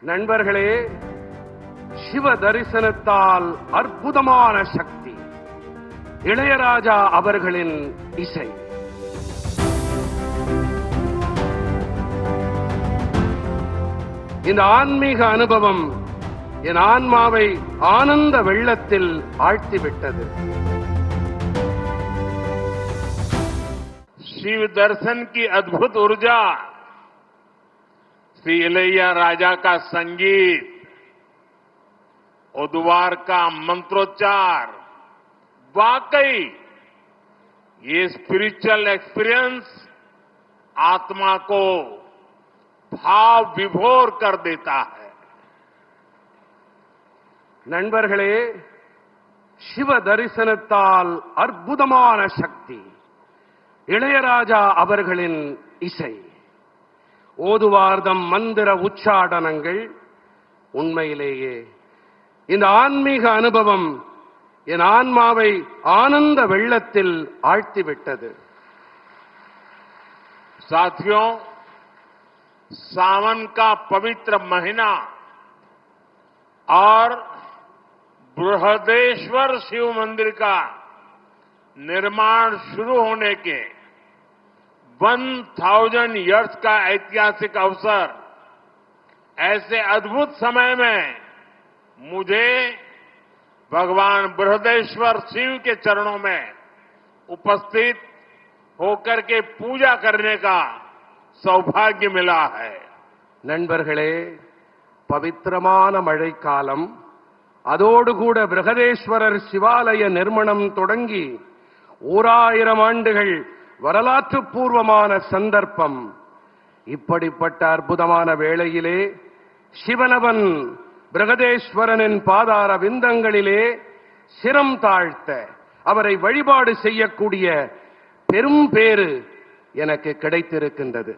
நண்பர்களே, சிவ தரிசனத்தால் அற்புதமான சக்தி. இளையராஜா அவர்களின் இசை. இந்த ஆன்மீக அனுபவம் என் ஆன்மாவை ஆனந்த வெள்ளத்தில் ஆழ்த்திவிட்டது. शिव दर्शन की अद्भुत ऊर्जा, श्री इलैयाराजा का संगीत, उद्वार का मंत्रोच्चार, वाकई ये स्पिरिचुअल एक्सपीरियंस आत्मा को भाव विभोर कर देता है. நண்பர்களே, சிவ தரிசனத்தால் அற்புதமான சக்தி. இளையராஜா அவர்களின் இசை. ஓதுவார்தம் மந்திர உச்சாடனங்கள். உண்மையிலேயே இந்த ஆன்மீக அனுபவம் என் ஆன்மாவை ஆனந்த வெள்ளத்தில் ஆழ்த்திவிட்டது. साथियों, सावन का पवित्र महीना और बृहदेश्वर शिव मंदिर का निर्माण शुरू होने के 1000 इयर्स का ऐतिहासिक अवसर, ऐसे अद्भुत समय में मुझे भगवान बृहदेश्वर शिव के चरणों में उपस्थित होकर के पूजा करने का सौभाग्य मिला है. நண்பர்களே, பவித்திரமான மழைக்காலம், அதோடு கூட பிரகதேஸ்வரர் சிவாலய நிர்மாணம் தொடங்கி 1000 ஆண்டுகள் வரலாற்று பூர்வமான சந்தர்ப்பம். இப்படிப்பட்ட அற்புதமான வேளையிலே சிவனவன் பிரகதேஸ்வரனின் பாதார விந்தங்களிலே சிரம் தாழ்த்த அவரை வழிபாடு செய்யக்கூடிய பெரும் பேறு எனக்கு கிடைத்திருக்கின்றது.